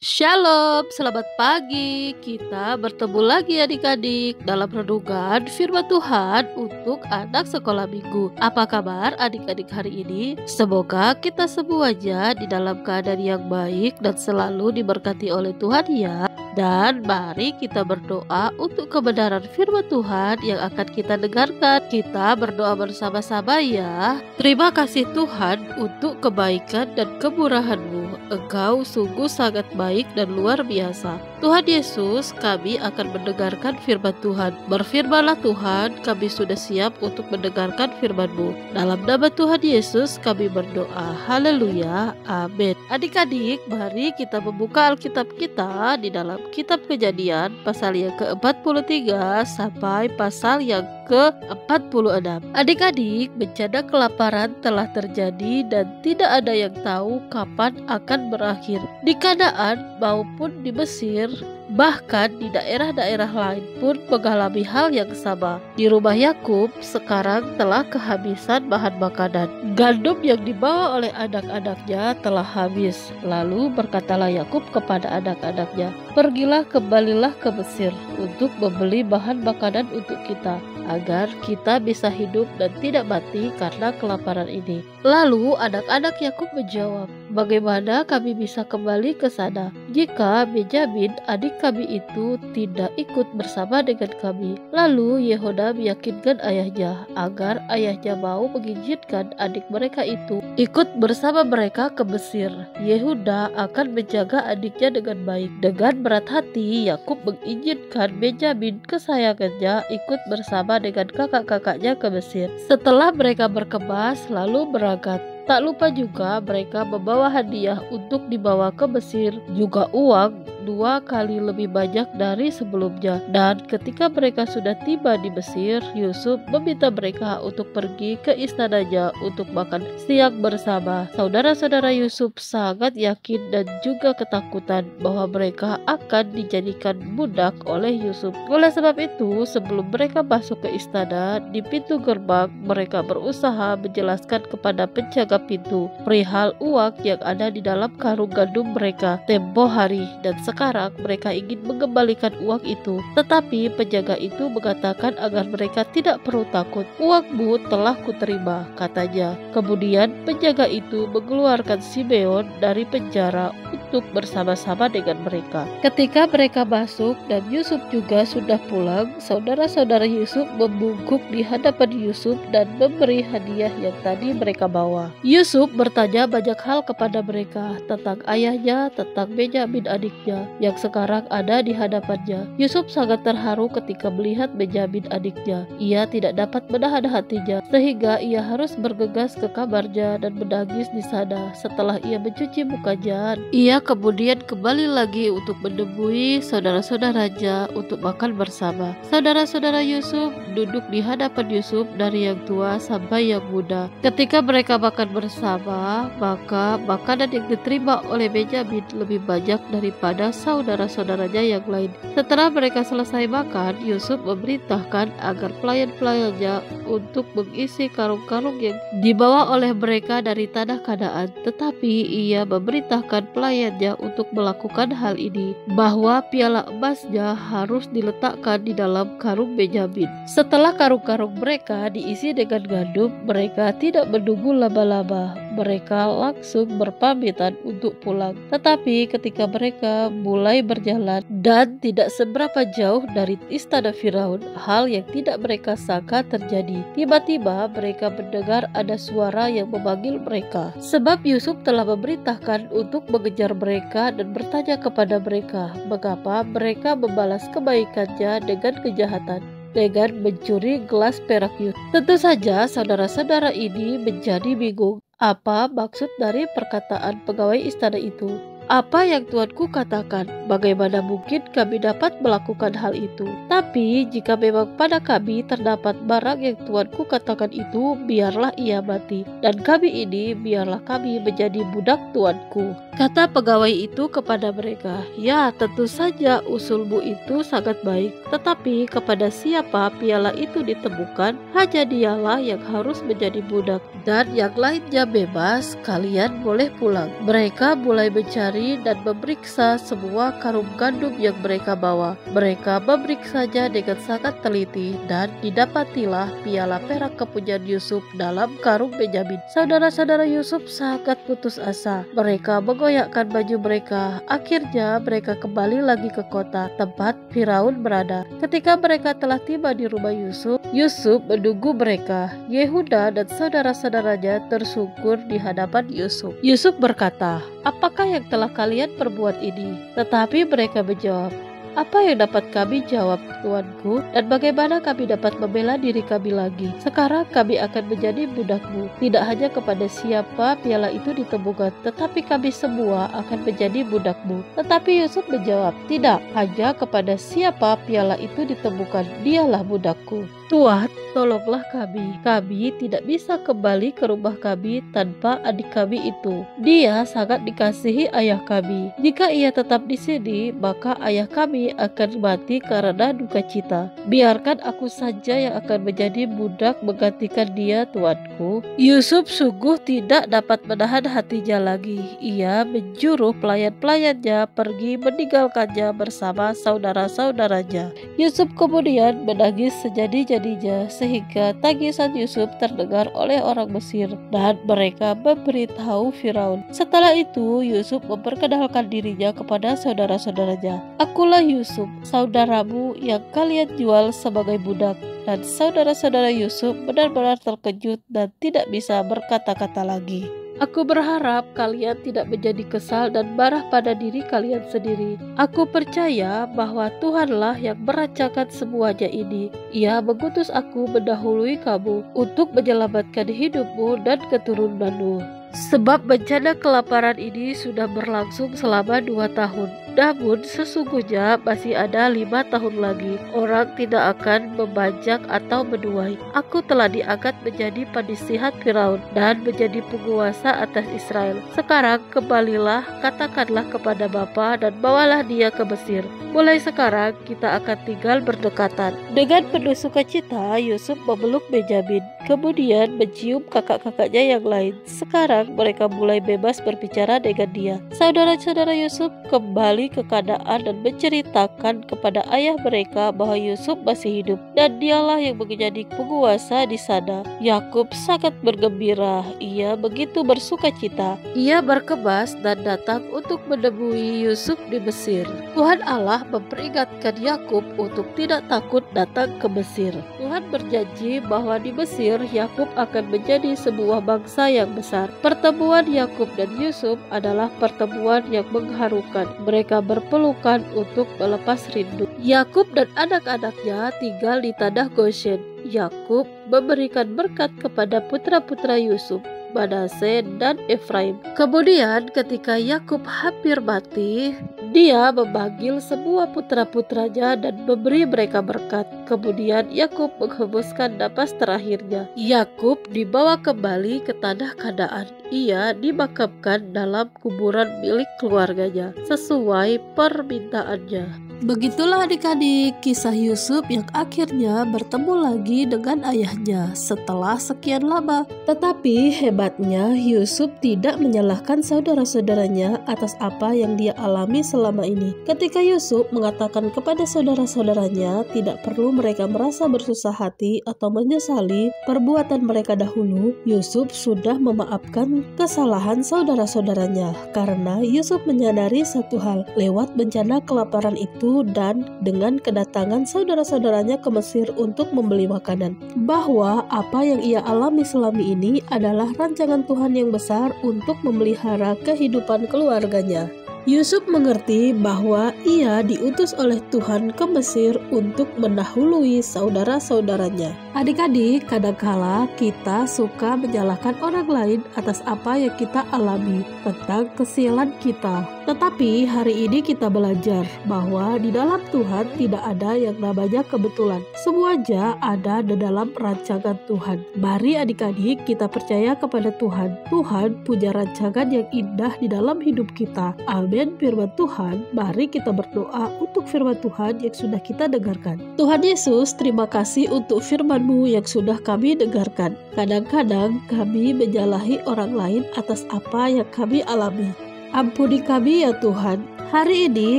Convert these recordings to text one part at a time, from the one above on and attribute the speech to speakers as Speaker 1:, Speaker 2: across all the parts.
Speaker 1: Shalom, selamat pagi. Kita bertemu lagi adik-adik dalam renungan firman Tuhan untuk anak sekolah minggu. Apa kabar adik-adik hari ini? Semoga kita semuanya di dalam keadaan yang baik dan selalu diberkati oleh Tuhan ya. Dan mari kita berdoa untuk kebenaran firman Tuhan yang akan kita dengarkan. Kita berdoa bersama-sama ya. Terima kasih Tuhan untuk kebaikan dan kemurahan-Mu. Engkau sungguh sangat baik dan luar biasa. Tuhan Yesus, kami akan mendengarkan firman Tuhan. Berfirmanlah Tuhan, kami sudah siap untuk mendengarkan firman-Mu. Dalam nama Tuhan Yesus kami berdoa. Haleluya. Amin. Adik-adik, mari kita membuka Alkitab kita di dalam Kitab Kejadian pasal yang ke-43 sampai pasal yang ke-46. Adik-adik, bencana kelaparan telah terjadi dan tidak ada yang tahu kapan akan berakhir. Di Kanaan maupun di Mesir, bahkan di daerah-daerah lain pun mengalami hal yang sama. Di rumah Yakub sekarang telah kehabisan bahan makanan. Gandum yang dibawa oleh anak-anaknya telah habis. Lalu berkatalah Yakub kepada anak-anaknya, "Pergilah, kembalilah ke Mesir untuk membeli bahan makanan untuk kita, agar kita bisa hidup dan tidak mati karena kelaparan ini." Lalu anak-anak Yakub menjawab, "Bagaimana kami bisa kembali ke sana jika Benyamin adik kami itu tidak ikut bersama dengan kami?" Lalu Yehuda meyakinkan ayahnya agar ayahnya mau mengizinkan adik mereka itu ikut bersama mereka ke Mesir. Yehuda akan menjaga adiknya dengan baik. Dengan berat hati Yakub mengizinkan Benyamin kesayangannya ikut bersama dengan kakak-kakaknya ke Mesir. Setelah mereka berkemas lalu berangkat, tak lupa juga mereka membawa hadiah untuk dibawa ke Mesir, juga uang 2 kali lebih banyak dari sebelumnya. Dan ketika mereka sudah tiba di Mesir, Yusuf meminta mereka untuk pergi ke istananya untuk makan siang bersama. Saudara-saudara Yusuf sangat yakin dan juga ketakutan bahwa mereka akan dijadikan budak oleh Yusuf. Oleh sebab itu, sebelum mereka masuk ke istana, di pintu gerbang mereka berusaha menjelaskan kepada penjaga pintu perihal uang yang ada di dalam karung gandum mereka tempo hari, dan sekarang mereka ingin mengembalikan uang itu. Tetapi penjaga itu mengatakan agar mereka tidak perlu takut. "Uangmu telah kuterima," katanya. Kemudian penjaga itu mengeluarkan Simeon dari penjara untuk bersama-sama dengan mereka. Ketika mereka masuk dan Yusuf juga sudah pulang, saudara-saudara Yusuf membungkuk di hadapan Yusuf dan memberi hadiah yang tadi mereka bawa. Yusuf bertanya banyak hal kepada mereka tentang ayahnya, tentang Benyamin adiknya yang sekarang ada di hadapannya. Yusuf sangat terharu ketika melihat Benyamin adiknya. Ia tidak dapat menahan hatinya sehingga ia harus bergegas ke kamarnya dan menangis di sana. Setelah ia mencuci mukanya, ia kemudian kembali lagi untuk menemui saudara-saudaranya untuk makan bersama. Saudara-saudara Yusuf duduk di hadapan Yusuf dari yang tua sampai yang muda. Ketika mereka makan bersama, maka makanan yang diterima oleh Benyamin lebih banyak daripada saudara-saudaranya yang lain. Setelah mereka selesai makan, Yusuf memerintahkan agar pelayan-pelayannya untuk mengisi karung-karung yang dibawa oleh mereka dari tanah Kanaan. Tetapi ia memerintahkan pelayannya untuk melakukan hal ini, bahwa piala emasnya harus diletakkan di dalam karung Benyamin. Setelah karung-karung mereka diisi dengan gandum, mereka tidak menunggu lama-lama. Mereka langsung berpamitan untuk pulang. Tetapi ketika mereka mulai berjalan dan tidak seberapa jauh dari istana Firaun, hal yang tidak mereka sangka terjadi. Tiba-tiba mereka mendengar ada suara yang memanggil mereka. Sebab Yusuf telah memerintahkan untuk mengejar mereka dan bertanya kepada mereka mengapa mereka membalas kebaikannya dengan kejahatan, dengan mencuri gelas perak Yusuf. Tentu saja saudara-saudara ini menjadi bingung. Apa maksud dari perkataan pegawai istana itu? Apa yang Tuanku katakan? Bagaimana mungkin kami dapat melakukan hal itu? Tapi jika memang pada kami terdapat barang yang Tuanku katakan itu, biarlah ia mati, dan kami ini biarlah kami menjadi budak Tuanku. Kata pegawai itu kepada mereka, "Ya, tentu saja usulmu itu sangat baik, tetapi kepada siapa piala itu ditemukan, hanya dialah yang harus menjadi budak, dan yang lainnya bebas. Kalian boleh pulang." Mereka mulai mencari kemari dan memeriksa semua karung gandum yang mereka bawa. Mereka memeriksanya dengan sangat teliti dan didapatilah piala perak kepunyaan Yusuf dalam karung Benyamin. Saudara-saudara Yusuf sangat putus asa. Mereka menggoyakkan baju mereka. Akhirnya mereka kembali lagi ke kota tempat Firaun berada. Ketika mereka telah tiba di rumah Yusuf, Yusuf menunggu mereka. Yehuda dan saudara-saudaranya tersungkur di hadapan Yusuf. Yusuf berkata, "Apakah yang telah kalian perbuat ini?" Tetapi mereka menjawab, "Apa yang dapat kami jawab, Tuanku? Dan bagaimana kami dapat membela diri kami lagi? Sekarang kami akan menjadi budakmu. Tidak hanya kepada siapa piala itu ditemukan, tetapi kami semua akan menjadi budakmu." Tetapi Yusuf menjawab, "Tidak, hanya kepada siapa piala itu ditemukan, dialah budakku. Tuan, tolonglah kami. Kami tidak bisa kembali ke rumah kami tanpa adik kami itu. Dia sangat dikasihi ayah kami. Jika ia tetap di sini, maka ayah kami akan mati karena duka cita. Biarkan aku saja yang akan menjadi budak menggantikan dia, tuanku." Yusuf sungguh tidak dapat menahan hatinya lagi. Ia menjuru pelayan-pelayannya pergi meninggalkannya bersama saudara-saudaranya. Yusuf kemudian menangis sejadi-jadinya sehingga tangisan Yusuf terdengar oleh orang Mesir dan mereka memberitahu Firaun. Setelah itu Yusuf memperkenalkan dirinya kepada saudara-saudaranya. "Akulah Yusuf, saudaramu yang kalian jual sebagai budak." Dan saudara-saudara Yusuf benar-benar terkejut dan tidak bisa berkata-kata lagi. "Aku berharap kalian tidak menjadi kesal dan marah pada diri kalian sendiri. Aku percaya bahwa Tuhanlah yang merancangkan semuanya ini. Ia mengutus aku mendahului kamu untuk menyelamatkan hidupmu dan keturunanmu. Sebab bencana kelaparan ini sudah berlangsung selama 2 tahun. Namun sesungguhnya masih ada 5 tahun lagi. Orang tidak akan membajak atau menuai. Aku telah diangkat menjadi penasihat Firaun dan menjadi penguasa atas Israel. Sekarang kembalilah, katakanlah kepada bapa dan bawalah dia ke Mesir. Mulai sekarang kita akan tinggal berdekatan." Dengan penuh sukacita Yusuf memeluk Benyamin, kemudian mencium kakak-kakaknya yang lain. Sekarang mereka mulai bebas berbicara dengan dia. Saudara-saudara Yusuf kembali ke keadaan dan menceritakan kepada ayah mereka bahwa Yusuf masih hidup dan dialah yang menjadi penguasa di sana. Yakub sangat bergembira. Ia begitu bersukacita. Ia berkebas dan datang untuk menemui Yusuf di Mesir. Tuhan Allah memperingatkan Yakub untuk tidak takut datang ke Mesir. Tuhan berjanji bahwa di Mesir Yakub akan menjadi sebuah bangsa yang besar. Pertemuan Yakub dan Yusuf adalah pertemuan yang mengharukan. Mereka berpelukan untuk melepas rindu. Yakub dan anak-anaknya tinggal di tanah Goshen. Yakub memberikan berkat kepada putra-putra Yusuf, Manase dan Efraim. Kemudian ketika Yakub hampir mati, dia memanggil semua putra-putranya dan memberi mereka berkat. Kemudian Yakub menghembuskan napas terakhirnya. Yakub dibawa kembali ke tanah Kanaan. Ia dimakamkan dalam kuburan milik keluarganya sesuai permintaannya. Begitulah adik-adik kisah Yusuf yang akhirnya bertemu lagi dengan ayahnya setelah sekian lama. Tetapi hebatnya Yusuf tidak menyalahkan saudara-saudaranya atas apa yang dia alami selama ini. Ketika Yusuf mengatakan kepada saudara-saudaranya tidak perlu mereka merasa bersusah hati atau menyesali perbuatan mereka dahulu, Yusuf sudah memaafkan kesalahan saudara-saudaranya karena Yusuf menyadari satu hal lewat bencana kelaparan itu dan dengan kedatangan saudara-saudaranya ke Mesir untuk membeli makanan, bahwa apa yang ia alami selama ini adalah rancangan Tuhan yang besar untuk memelihara kehidupan keluarganya. Yusuf mengerti bahwa ia diutus oleh Tuhan ke Mesir untuk mendahului saudara-saudaranya. Adik-adik, kadangkala kita suka menyalahkan orang lain atas apa yang kita alami tentang kesialan kita. Tetapi hari ini kita belajar bahwa di dalam Tuhan tidak ada yang namanya kebetulan. Semuanya ada di dalam rancangan Tuhan. Mari adik-adik kita percaya kepada Tuhan. Tuhan punya rancangan yang indah di dalam hidup kita. Amin firman Tuhan. Mari kita berdoa untuk firman Tuhan yang sudah kita dengarkan. Tuhan Yesus, terima kasih untuk firman-Mu yang sudah kami dengarkan. Kadang-kadang kami menyalahi orang lain atas apa yang kami alami. Ampuni kami ya Tuhan. Hari ini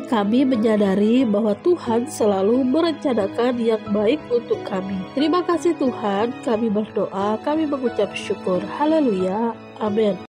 Speaker 1: kami menyadari bahwa Tuhan selalu merencanakan yang baik untuk kami. Terima kasih Tuhan, kami berdoa, kami mengucap syukur. Haleluya. Amin.